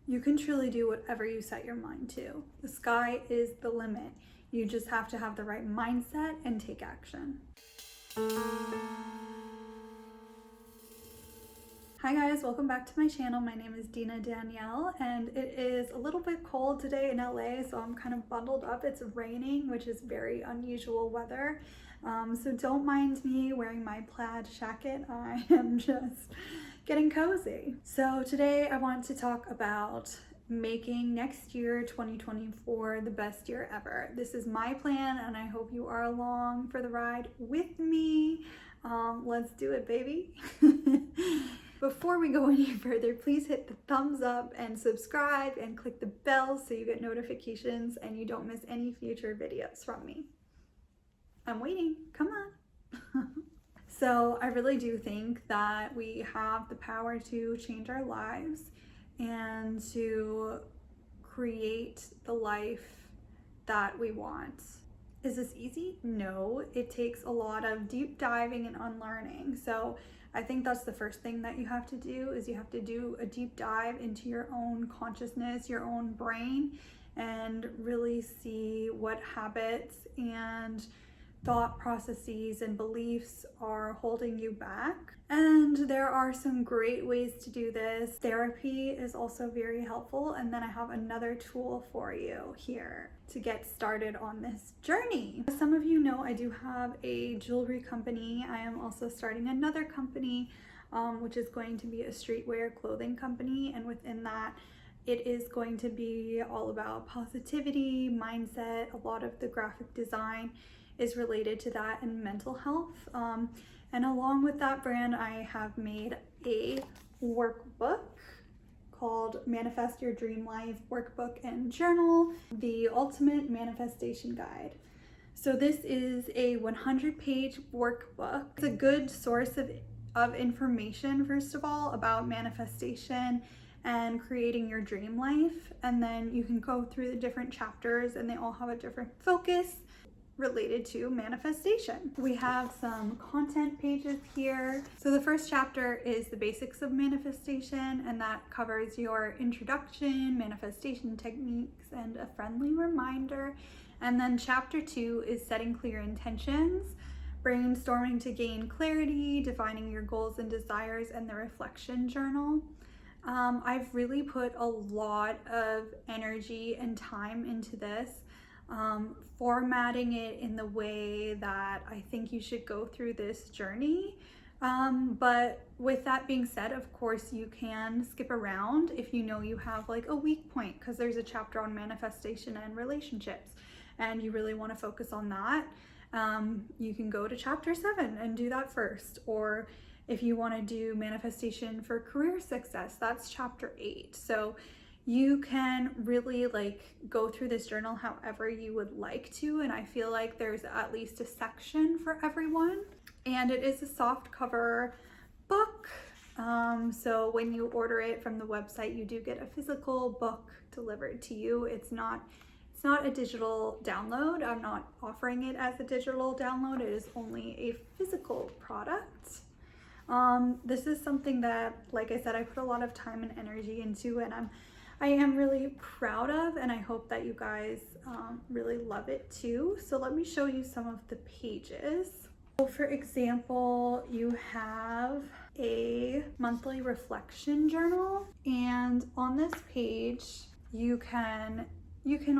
You can truly do whatever you set your mind to. The sky is the limit. You just have to have the right mindset and take action. Hi guys, welcome back to my channel. My name is Dina Danielle and it is a little bit cold today in LA, so I'm kind of bundled up. It's raining, which is very unusual weather. So don't mind me wearing my plaid jacket. I am just getting cozy. So today I want to talk about making next year, 2024, the best year ever. This is my plan and I hope you are along for the ride with me. Let's do it, baby. Before we go any further, please hit the thumbs up and subscribe and click the bell so you get notifications and you don't miss any future videos from me. I'm waiting, come on. So I really do think that we have the power to change our lives and to create the life that we want. Is this easy? No, it takes a lot of deep diving and unlearning. So I think that's the first thing that you have to do, is you have to do a deep dive into your own consciousness, your own brain, and really see what habits and thought processes and beliefs are holding you back. And there are some great ways to do this. Therapy is also very helpful. And then I have another tool for you here to get started on this journey. As some of you know, I do have a jewelry company. I am also starting another company, which is going to be a streetwear clothing company. And within that, it is going to be all about positivity, mindset. A lot of the graphic design is related to that, and mental health. And along with that brand, I have made a workbook called Manifest Your Dream Life Workbook and Journal, the Ultimate Manifestation Guide. So this is a 100-page workbook. It's a good source of information, first of all, about manifestation and creating your dream life. And then you can go through the different chapters and they all have a different focus related to manifestation. We have some content pages here. So the first chapter is the basics of manifestation, and that covers your introduction, manifestation techniques, and a friendly reminder. And then chapter 2 is setting clear intentions, brainstorming to gain clarity, defining your goals and desires, and the reflection journal. I've really put a lot of energy and time into this. Formatting it in the way that I think you should go through this journey. But with that being said, of course, you can skip around if you know you have like a weak point, because there's a chapter on manifestation and relationships and you really want to focus on that. You can go to chapter 7 and do that first. Or if you want to do manifestation for career success, that's chapter 8. So you can really go through this journal however you would like to, and I feel like there's at least a section for everyone. And it is a soft cover book, so when you order it from the website, you do get a physical book delivered to you. It's not a digital download. I'm not offering it as a digital download. It is only a physical product. This is something that, like I said, I put a lot of time and energy into, and I am really proud of, and I hope that you guys really love it too. So let me show you some of the pages. So for example, you have a monthly reflection journal, and on this page you can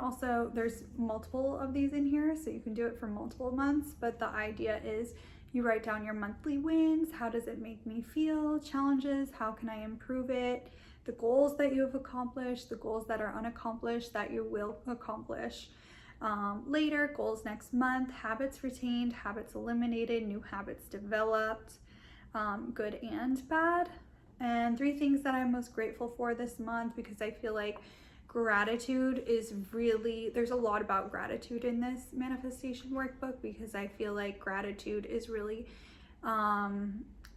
also, there's multiple of these in here, so you can do it for multiple months, but the idea is you write down your monthly wins. How does it make me feel? Challenges, how can I improve it? The goals that you have accomplished, the goals that are unaccomplished that you will accomplish later, goals next month, habits retained, habits eliminated, new habits developed, good and bad. And 3 things that I'm most grateful for this month, because I feel like gratitude is really, there's a lot about gratitude in this manifestation workbook, because I feel like gratitude is really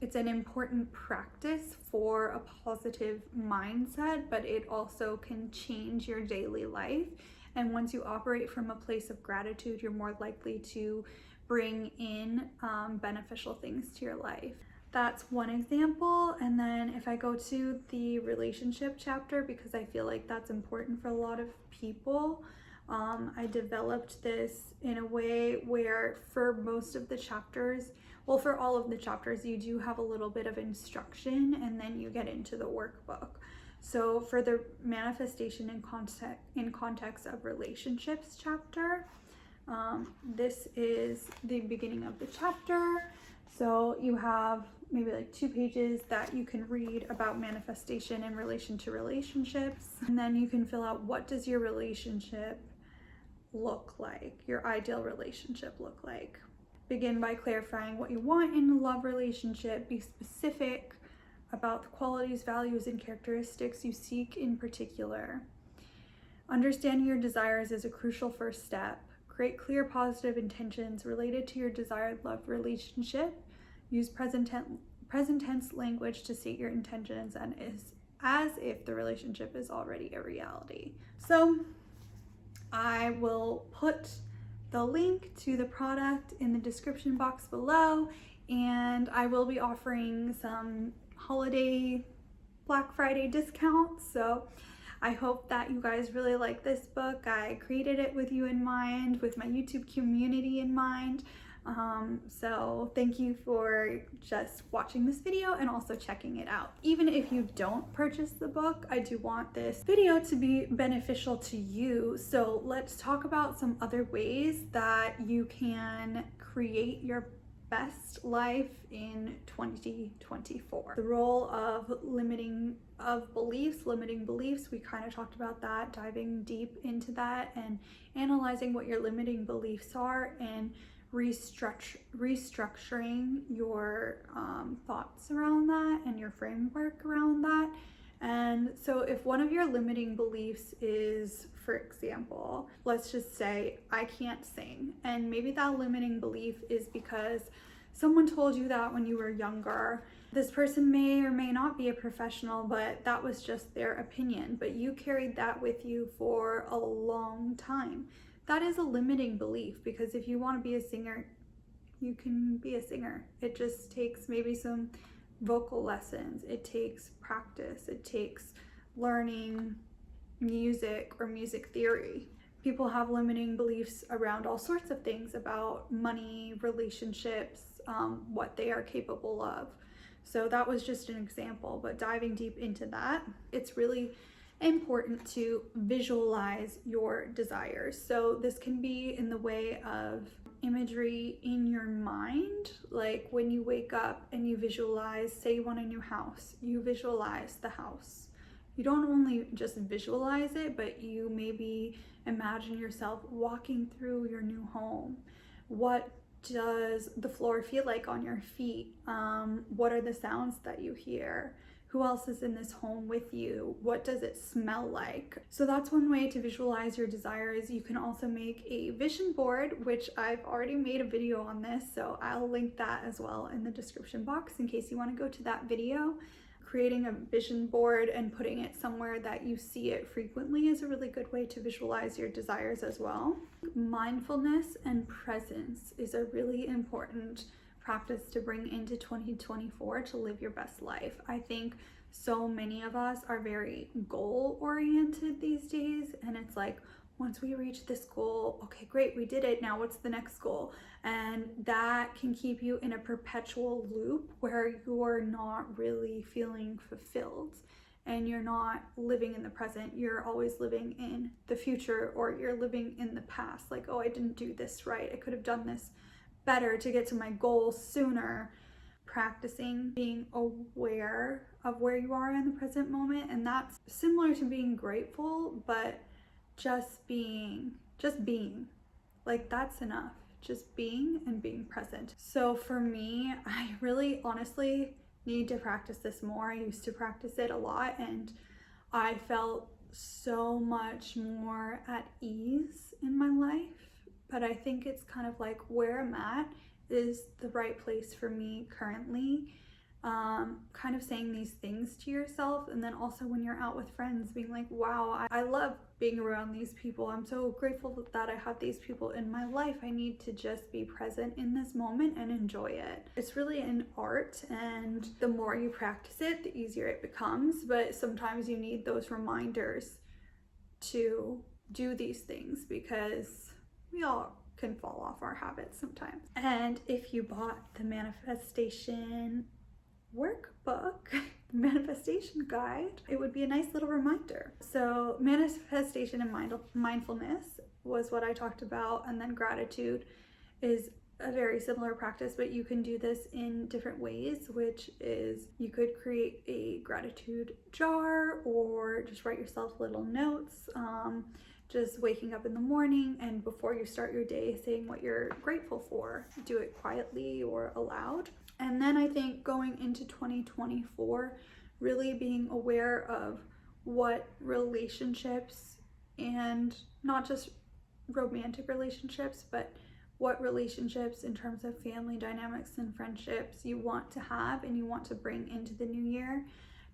it's an important practice for a positive mindset, but it also can change your daily life. And once you operate from a place of gratitude, you're more likely to bring in beneficial things to your life. that's one example. And then if I go to the relationship chapter, because I feel like that's important for a lot of people, I developed this in a way where for most of the chapters, well, for all of the chapters, you do have a little bit of instruction and then you get into the workbook. So for the manifestation in context of relationships chapter, this is the beginning of the chapter. So you have maybe like 2 pages that you can read about manifestation in relation to relationships. And then you can fill out, what does your relationship look like? Your ideal relationship look like? Begin by clarifying what you want in a love relationship. Be specific about the qualities, values, and characteristics you seek in particular. Understanding your desires is a crucial first step. Create clear positive intentions related to your desired love relationship. Use present tense language to state your intentions and is as if the relationship is already a reality. So I will put the link to the product in the description box below, and I will be offering some holiday Black Friday discounts. So I hope that you guys really like this book. I created it with you in mind, with my YouTube community in mind. So thank you for just watching this video and also checking it out. Even if you don't purchase the book, I do want this video to be beneficial to you. So let's talk about some other ways that you can create your best life in 2024. The role of limiting beliefs, we kind of talked about that, diving deep into that and analyzing what your limiting beliefs are and restructuring your thoughts around that and your framework around that. And so if one of your limiting beliefs is, for example, let's just say I can't sing, and maybe that limiting belief is because someone told you that when you were younger. This person may or may not be a professional, but that was just their opinion, but you carried that with you for a long time. That is a limiting belief, because if you want to be a singer, you can be a singer. It just takes maybe some vocal lessons. It takes practice. It takes learning music or music theory. People have limiting beliefs around all sorts of things, about money, relationships, what they are capable of. So that was just an example, but diving deep into that, it's really important to visualize your desires. So this can be in the way of imagery in your mind, like when you wake up and you visualize, say you want a new house, you visualize the house. You don't only just visualize it, but you maybe imagine yourself walking through your new home. What does the floor feel like on your feet? What are the sounds that you hear? Who else is in this home with you? What does it smell like? So that's one way to visualize your desires. You can also make a vision board, which I've already made a video on this, so I'll link that as well in the description box in case you want to go to that video. Creating a vision board and putting it somewhere that you see it frequently is a really good way to visualize your desires as well. Mindfulness and presence is a really important practice to bring into 2024 to live your best life. I think so many of us are very goal oriented these days, and it's like, once we reach this goal, okay, great, we did it, now what's the next goal? And that can keep you in a perpetual loop where you're not really feeling fulfilled and you're not living in the present. You're always living in the future, or you're living in the past, like, oh, I didn't do this right, I could have done this better to get to my goal sooner. Practicing being aware of where you are in the present moment, and that's similar to being grateful, but just being, like, that's enough. Just being and being present. So for me, I really honestly need to practice this more. I used to practice it a lot and I felt so much more at ease in my life, but I think it's kind of like where I'm at is the right place for me currently. kind of saying these things to yourself. And then also when you're out with friends, being like, wow, I love being around these people. I'm so grateful that I have these people in my life. I need to just be present in this moment and enjoy it. It's really an art, and the more you practice it, the easier it becomes. But sometimes you need those reminders to do these things, because we all can fall off our habits sometimes. And if you bought the manifestation workbook, the manifestation guide, it would be a nice little reminder. So manifestation and mindfulness was what I talked about, and then gratitude is a very similar practice, but you can do this in different ways, which is you could create a gratitude jar or just write yourself little notes, just waking up in the morning and before you start your day saying what you're grateful for. Do it quietly or aloud. And then I think going into 2024, really being aware of what relationships, and not just romantic relationships, but what relationships in terms of family dynamics and friendships you want to have and you want to bring into the new year.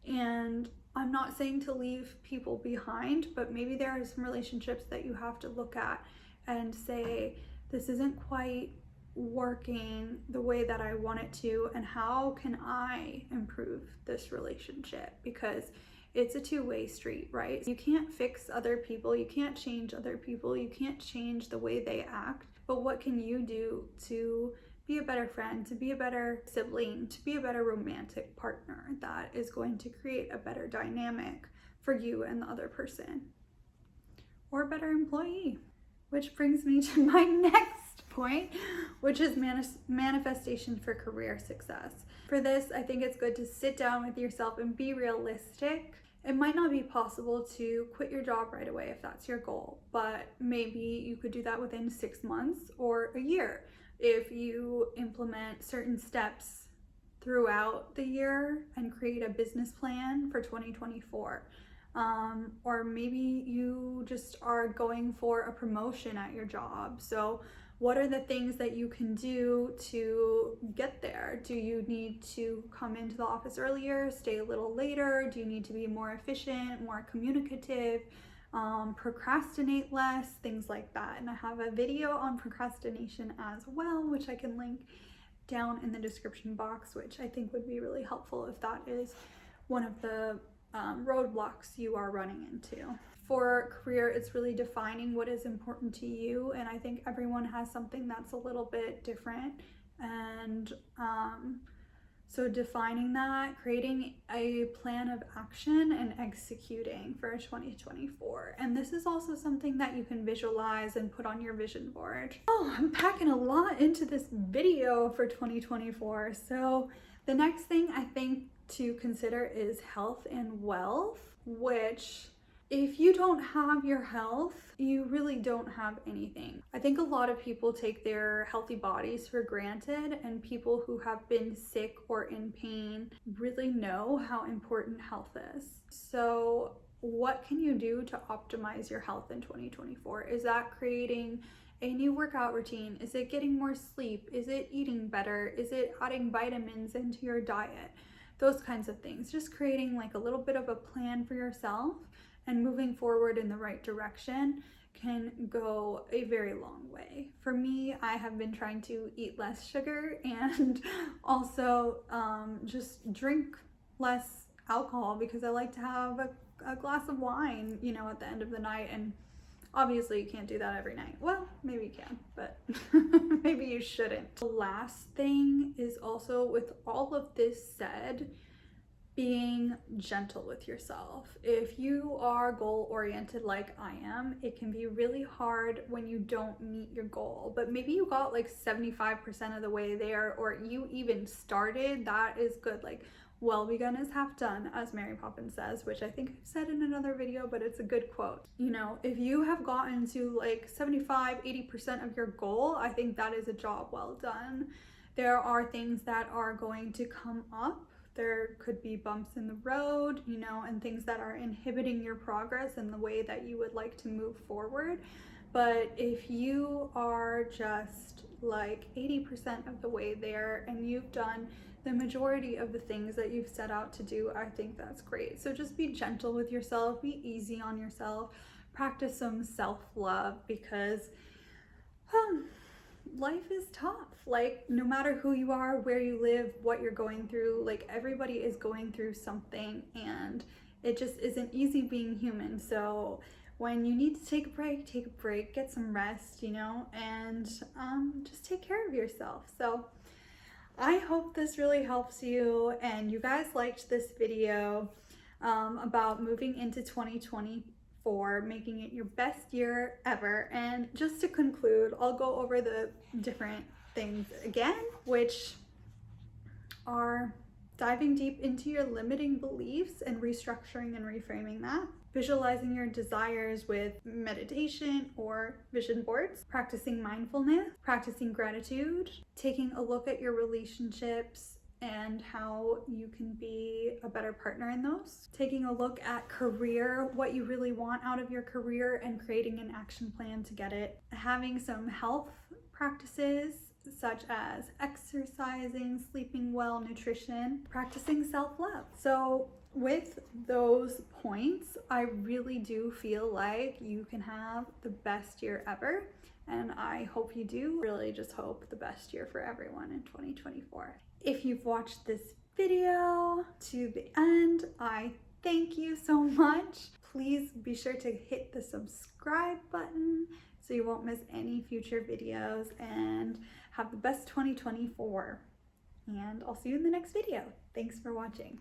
And I'm not saying to leave people behind, but maybe there are some relationships that you have to look at and say, this isn't quite working the way that I want it to, and how can I improve this relationship? Because it's a two-way street, right? You can't fix other people, you can't change other people, you can't change the way they act, but what can you do to be a better friend, to be a better sibling, to be a better romantic partner that is going to create a better dynamic for you and the other person, or a better employee? Which brings me to my next point, which is manifestation for career success. For this, I think it's good to sit down with yourself and be realistic. It might not be possible to quit your job right away if that's your goal, but maybe you could do that within 6 months or a year if you implement certain steps throughout the year and create a business plan for 2024. Or maybe you just are going for a promotion at your job. So what are the things that you can do to get there? Do you need to come into the office earlier, stay a little later? Do you need to be more efficient, more communicative, procrastinate less, things like that? And I have a video on procrastination as well, which I can link down in the description box, which I think would be really helpful if that is one of the roadblocks you are running into. For career, it's really defining what is important to you, and I think everyone has something that's a little bit different, and so defining that, creating a plan of action and executing for 2024. And this is also something that you can visualize and put on your vision board. Oh, I'm packing a lot into this video for 2024. So the next thing I think to consider is health and wealth, which if you don't have your health, you really don't have anything. I think a lot of people take their healthy bodies for granted, and people who have been sick or in pain really know how important health is. So what can you do to optimize your health in 2024? Is that creating a new workout routine? Is it getting more sleep? Is it eating better? Is it adding vitamins into your diet? Those kinds of things. Just creating like a little bit of a plan for yourself and moving forward in the right direction can go a very long way. For me, I have been trying to eat less sugar and also just drink less alcohol, because I like to have a glass of wine, you know, at the end of the night. And obviously you can't do that every night. Well, maybe you can, but maybe you shouldn't. The last thing is also, with all of this said, being gentle with yourself. If you are goal oriented like I am, it can be really hard when you don't meet your goal, but maybe you got like 75% of the way there, or you even started. That is good. Like, well begun is half done, as Mary Poppins says, which I think I've said in another video, but it's a good quote. You know, if you have gotten to like 75-80% of your goal, I think that is a job well done. There are things that are going to come up. There could be bumps in the road, you know, and things that are inhibiting your progress and the way that you would like to move forward. But if you are just like 80% of the way there and you've done the majority of the things that you've set out to do, I think that's great. So just be gentle with yourself, be easy on yourself, practice some self-love, because life is tough. Like, no matter who you are, where you live, what you're going through, like, everybody is going through something, and it just isn't easy being human. So when you need to take a break, get some rest, you know, and just take care of yourself. So I hope this really helps you, and you guys liked this video about moving into 2024, making it your best year ever. And just to conclude, I'll go over the different things again, which are diving deep into your limiting beliefs and restructuring and reframing that, visualizing your desires with meditation or vision boards, practicing mindfulness, practicing gratitude, taking a look at your relationships and how you can be a better partner in those, taking a look at career, what you really want out of your career, and creating an action plan to get it, having some health practices such as exercising, sleeping well, nutrition, practicing self-love. So with those points, I really do feel like you can have the best year ever, and I hope you do. Really just hope the best year for everyone in 2024. If you've watched this video to the end, I thank you so much. Please be sure to hit the subscribe button so you won't miss any future videos, and have the best 2024. And I'll see you in the next video. Thanks for watching.